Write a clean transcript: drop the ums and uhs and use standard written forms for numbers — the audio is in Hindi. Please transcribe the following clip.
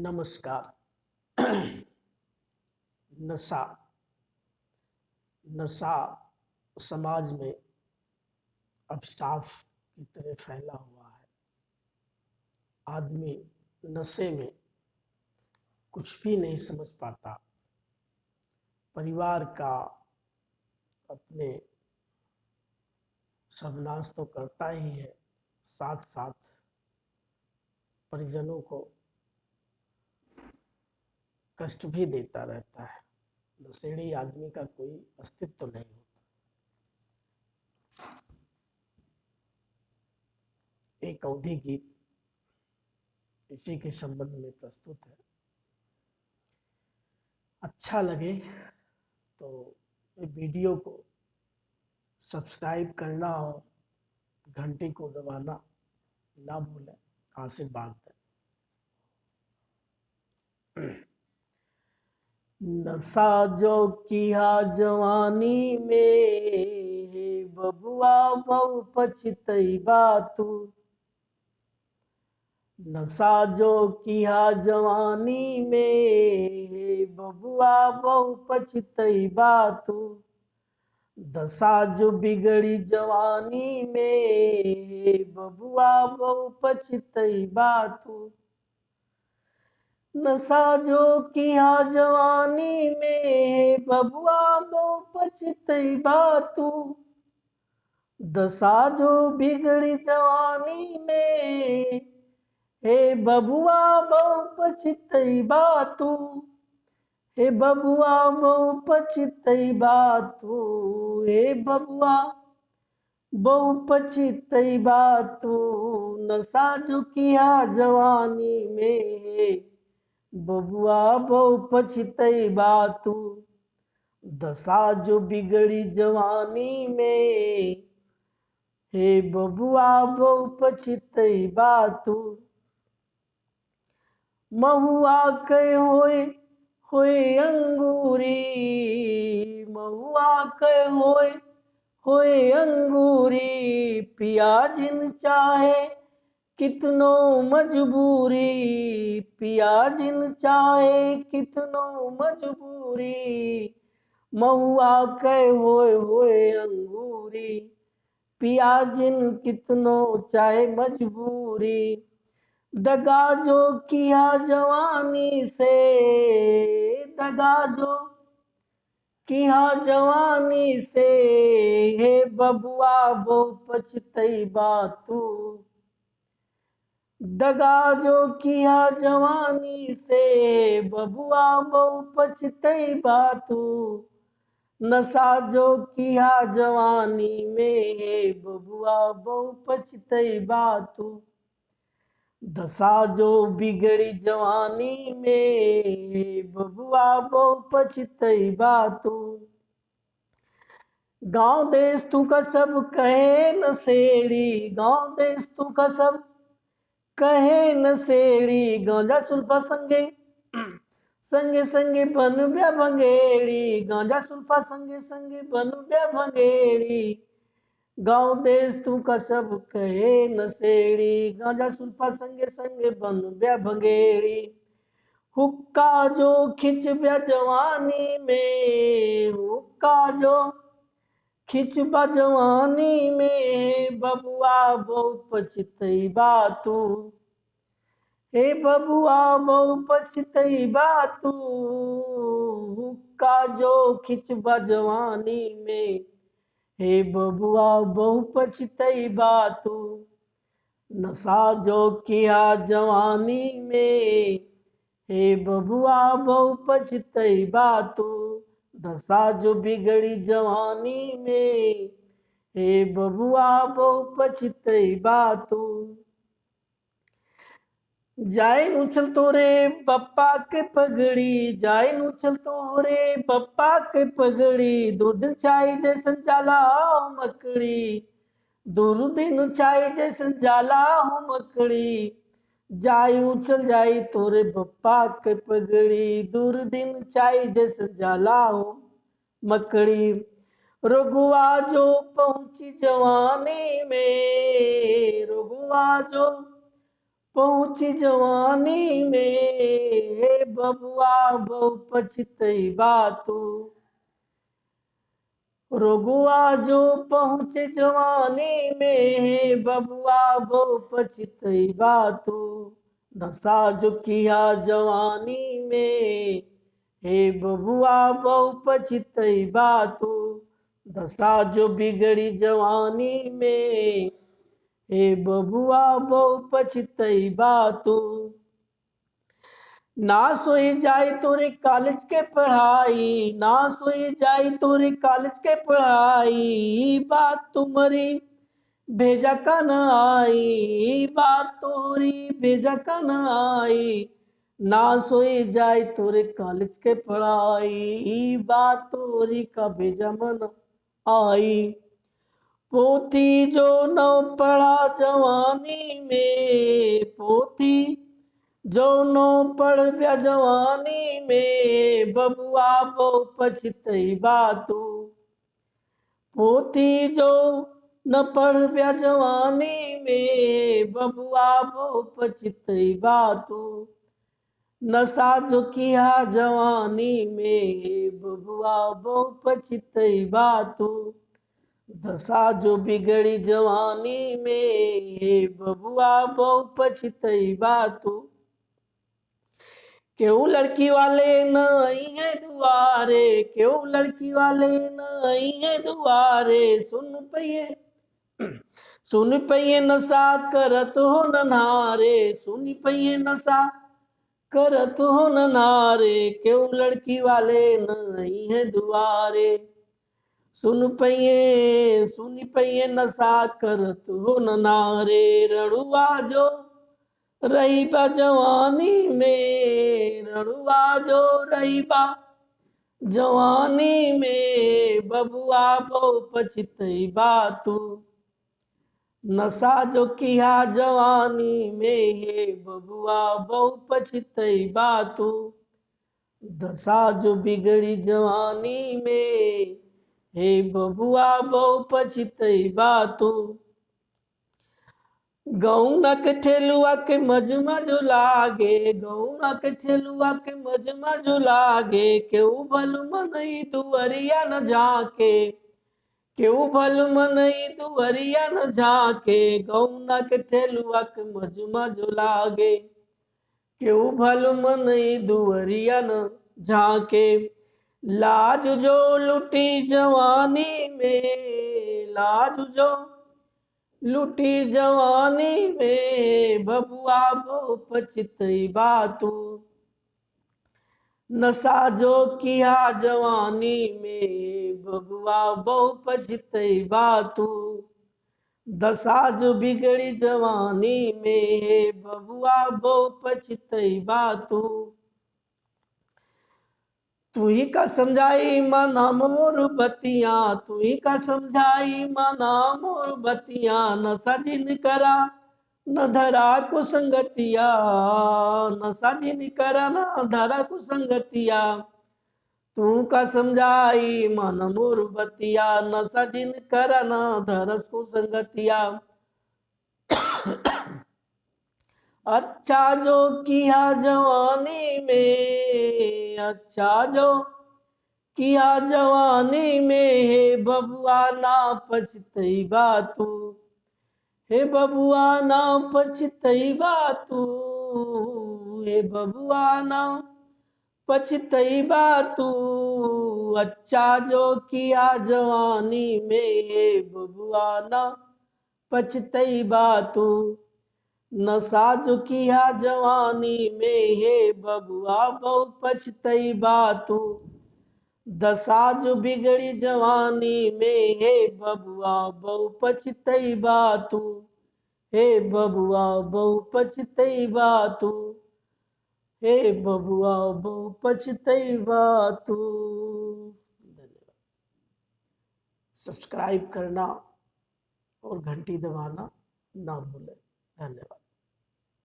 नमस्कार। नशा नशा समाज में अभिशाप की तरह फैला हुआ है। आदमी नशे में कुछ भी नहीं समझ पाता। परिवार का अपने सर्वनाश तो करता ही है, साथ साथ परिजनों को कष्ट भी देता रहता है। नशेड़ी आदमी का कोई अस्तित्व नहीं होता। एक अवधि गीत इसी के संबंध में प्रस्तुत है। अच्छा लगे तो वीडियो को सब्सक्राइब करना और घंटी को दबाना ना भूलें। आशीर्वाद दें। नशा जो किया जवानी में, बबुआ बहु पछतैबा तू। नशा जो किया जवानी में, बबुआ बहु पछतैबा तू। दशा जो बिगड़ी जवानी में, बबुआ बहु पछतैबा तू। नशा जो किया जवानी में, बबुआ बहु पछतैबा तू। दशा जो बिगड़ी जवानी में, हे बबुआ बहु पछतैबा तू। हे बबुआ बहु पछतैबा तू। हे बबुआ बहु पछतैबा तू। नशा जो किया जवानी में, बबुआ बहु पछतैबा तू। दशा जो बिगड़ी जवानी में, हे बबुआ बहु पछतैबा तू। महुआ के होए अंगूरी, महुआ के होए अंगूरी। पिया जिन चाहे कितनो मजबूरी, पिया जिन चाहे कितनो मजबूरी। महुआ के होए अंगूरी, पिया जिन कितनो चाहे मजबूरी। दगा जो किया जवानी से, दगा जो किया जवानी से। हे बबुआ बहु पछतैबा तू। दगा जो किया जवानी से, बबुआ बहु पछतैबा तू। नशा जो किया जवानी में, हे बबुआ बहु पछतैबा तू। दशा जो बिगड़ी जवानी में, बबुआ बहु पछतैबा तू। गांव देश तू का सब कहे नशेड़ी, गांव देश तू का सब कहे नशेड़ी। गांजा सुल्फा संगे संगे संगे बन ब्या भंगेड़ी। गांजा सुल्फा संगे संगे बन ब्या भंगेड़ी। गांव देश तू का सब कहे नशेड़ी। गांजा सुल्फा संगे संगे बन ब्या भंगेड़ी। हुक्का जो खिंच ब्या जवानी में, हुक्का जो खिंच बा जवानी में। बबुआ बहु पछतैबा तू। हे बबुआ बहु पछतैबा तू। हुक्का जो खिंच बा जवानी में, हे बबुआ बहु पछतैबा तू। नशा जो किया जवानी में, हे बबुआ बहु पछतैबा तू। दशा जो बिगड़ी जवानी में, हे बबुआ बहु पछतैबा तू। जाए उछल तोरे पप्पा के पगड़ी, जाए उछल तोरे पप्पा के पगड़ी। दुर्दिन चाय जैसन जाला मकड़ी, दुर्दिन चाय जैसन जाला हो मकड़ी। जाई उछल जाई तोरे पप्पा के पगड़ी, दुर्दिन चाय जैसन जाला हो मकड़ी। रुगुआ जो पहुंची जवानी में, रुगुआ जो पहुंची जवानी में बबुआ बहु पछतैबा तू। रोगुआ जो पहुंचे जवानी में बबुआ बहु पछतैबा तू। नशा जो किया जवानी में हे बबुआ बहु पछतैबा तू। दशा जो बिगड़ी जवानी में हे बबुआ बहु पछतैबा तू। नाश हो जाए तोरे कॉलेज के पढ़ाई, नाश हो जाए तोरे कॉलेज के पढ़ाई। बात तुम्हारी भेजा का न आई, बात तोरी भेजा का न आई। नाश हो जाए तोरे कॉलेज के पढ़ाई, बात तोरी का भेजा मन आई। पोथी जो न पढ़ा जवानी में, पोथी जो नो पढ़ ब्या जवानी में बबुआ बहु पछतैबा तू। पोथी जो न पढ़ ब्या जवानी में बबुआ बहु पछतैबा तू। नशा जो किया जवानी में बबुआ बहु पछतैबा तू। दशा जो बिगड़ी जवानी में बबुआ बहु पछतैबा तू। क्यों लड़की वाले नहीं है दुआरे, क्यों लड़की वाले नहीं है दुआरे। सुन पइये नशा करत हो नन्हारे, सुन पइये नशा करत हो नन्हारे। क्यों लड़की वाले नहीं है दुआरे। सुन पइये नशा करत हो नन्हारे। रड़ुआ जो रही बा जवानी में, रड़ुआ जो रही बा जवानी में बबुआ बहु पछतैबा तू। नशा जो किया जवानी में हे बबुआ बहु पछतैबा तू। दशा जो बिगड़ी जवानी में हे बबुआ बहु पछतैबा तू। गौना के ठेलुआ के मजमा जो लागे, गौना के ठेलुआ के मजमा जो लागे। केहू भलु मनई दुअरिया न झाके, केहू भलु मनई दुअरिया न झाके। गौना के ठेलुआ के मजमा जो लागे, केहू भलु मनई दुअरिया न झाके। लाज जो लुटी जवानी में, लाज जो लुटी जवानी में बबुआ बहु पछतैबा तू। नशा जो किया जवानी में बबुआ बहु पछतैबा तू। दशा जो बिगड़ी जवानी में बबुआ बहु पछतैबा तू। तू ही का समझाई मना मोर बतिया, तू ही का समझाई मना मोर बतिया। नशा जिन करा न धरा कुसंगतिया, नशा जिन करा न धरा कुसंगतिया। तू का समझाई मन मोर बतिया, नशा जिन करा न धरस कुसंगतिया। अच्छा जो किया जवानी में, अच्छा जो किया जवानी में हे बबुआ ना पछतैबा तू। हे बबुआ ना पछतैबा तू, हे बबुआ ना पछतैबा तू। अच्छा जो किया जवानी में हे बबुआ ना पछतैबा तू। नशा जो किया जवानी में हे बबुआ बहु पछतैबा तू। दशा जो बिगड़ी जवानी में हे बबुआ बहु पछतैबा तू। हे बबुआ बहु पछतैबा तू, हे बबुआ बहु पछतैबा तू। धन्यवाद। सब्सक्राइब करना और घंटी दबाना ना भूलें। धन्यवाद।